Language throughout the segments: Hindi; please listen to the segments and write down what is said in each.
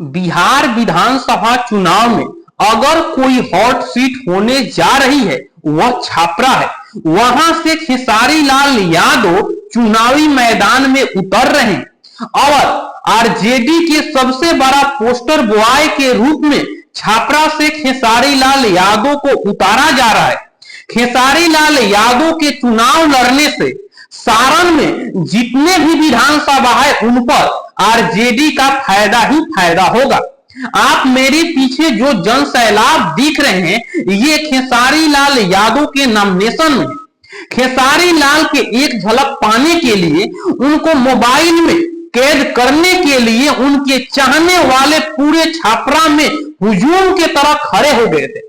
बिहार विधानसभा चुनाव में अगर कोई हॉट सीट होने जा रही है वह छापरा है। वहां से खेसारी लाल यादव चुनावी मैदान में उतर रहे हैं और आरजेडी के सबसे बड़ा पोस्टर बॉय के रूप में छापरा से खेसारी लाल यादव को उतारा जा रहा है। खेसारी लाल यादव के चुनाव लड़ने से सारण में जितने भी विधानसभा है उन पर आरजेडी का फायदा ही फायदा होगा। आप मेरे पीछे जो जन सैलाब दिख रहे हैं ये खेसारी लाल यादव के नॉमिनेशन में। खेसारी लाल के एक झलक पाने के लिए उनको मोबाइल में कैद करने के लिए उनके चाहने वाले पूरे छापरा में हुजूम के तरह खड़े हो गए थे।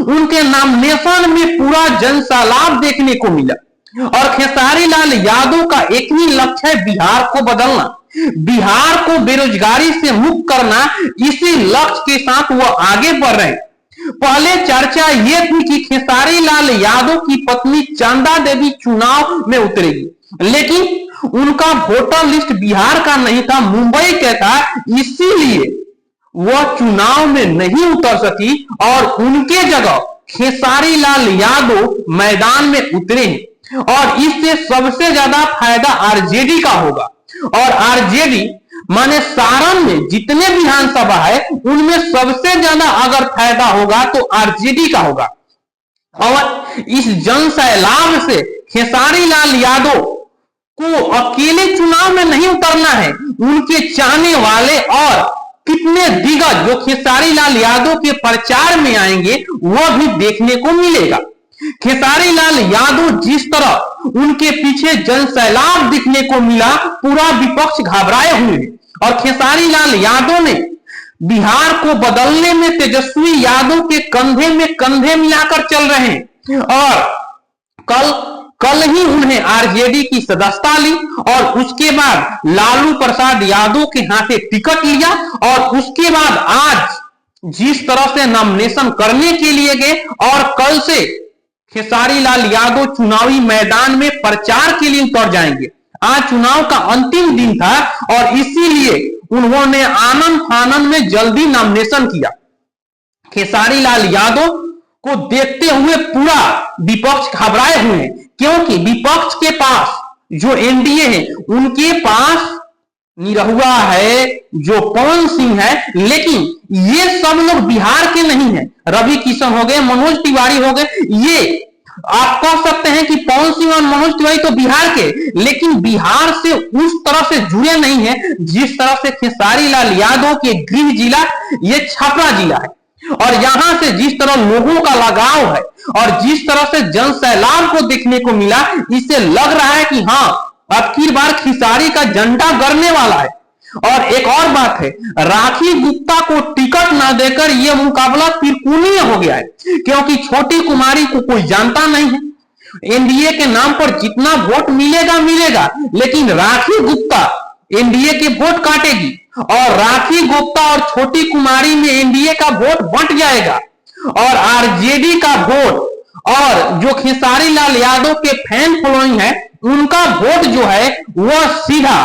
उनके नॉमिनेशन में पूरा जन सैलाब देखने को मिला और खेसारी लाल यादव का एक ही लक्ष्य है बिहार को बदलना, बिहार को बेरोजगारी से मुक्त करना। इसी लक्ष्य के साथ वो आगे बढ़ रहे हैं। पहले चर्चा ये थी कि खेसारी लाल यादव की पत्नी चंदा देवी चुनाव में उतरेगी, लेकिन उनका वोटर लिस्ट बिहार का नहीं था, मुंबई का था, इसीलिए वह चुनाव में नहीं उतर सकी और उनके जगह खेसारी लाल यादव मैदान में उतरे हैं और इससे सबसे ज्यादा फायदा आरजेडी का होगा। और आरजेडी माने सारण में जितने विधानसभा है उनमें सबसे ज्यादा अगर फायदा होगा तो आरजेडी का होगा। और इस जन सैलाब से खेसारी लाल यादव को अकेले चुनाव में नहीं उतरना है, उनके चाहने वाले और कितने दिग्गज जो खेसारी लाल यादव के प्रचार में आएंगे वह भी देखने को मिलेगा। खेसारी लाल यादव जिस तरह उनके पीछे जन सैलाब दिखने को मिला, पूरा विपक्ष घबराए हुए हैं और खेसारी लाल यादव ने बिहार को बदलने में तेजस्वी यादव के कंधे में कंधे मिलाकर चल रहे हैं। और कल ही उन्हें आरजेडी की सदस्यता ली और उसके बाद लालू प्रसाद यादव के हाथे टिकट लिया और उसके बाद आज जिस तरह से नॉमिनेशन करने के लिए गए और कल से खेसारी लाल यादव चुनावी मैदान में प्रचार के लिए उतर जाएंगे। आज चुनाव का अंतिम दिन था और इसीलिए उन्होंने आनंद फानंद में जल्दी नॉमिनेशन किया। खेसारी लाल यादव को देखते हुए पूरा विपक्ष घबराए हुए हैं, क्योंकि विपक्ष के पास जो एनडीए है उनके पास निरहुआ है, जो पवन सिंह है, लेकिन ये सब लोग बिहार के नहीं है। रवि किशन हो गए, मनोज तिवारी हो गए, ये आप कह सकते हैं कि पवन सिंह और मनोज तिवारी तो बिहार के, लेकिन बिहार से उस तरह से जुड़े नहीं है जिस तरह से खेसारी लाल यादव के गृह जिला ये छपरा जिला है। और यहां से जिस तरह लोगों का लगाव है और जिस तरह से जन सैलाब को देखने को मिला, इससे लग रहा है कि हाँ अब की बार खेसारी का झंडा गड़ने वाला है। और एक और बात है, राखी गुप्ता को टिकट ना देकर यह मुकाबला त्रिकोणीय हो गया है, क्योंकि छोटी कुमारी को कोई जानता नहीं है। एनडीए के नाम पर जितना वोट मिलेगा, लेकिन राखी गुप्ता एनडीए के वोट काटेगी और राखी गुप्ता और छोटी कुमारी में एनडीए का वोट बंट जाएगा और आरजेडी का वोट और जो खेसारी लाल यादव के फैन फॉलोइंग है उनका वोट जो है वह सीधा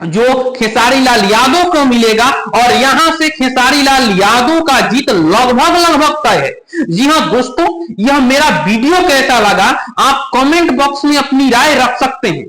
जो खेसारी लाल यादव को मिलेगा और यहां से खेसारी लाल यादव का जीत लगभग तय है। जी हां दोस्तों, यह मेरा वीडियो कैसा लगा आप कमेंट बॉक्स में अपनी राय रख सकते हैं।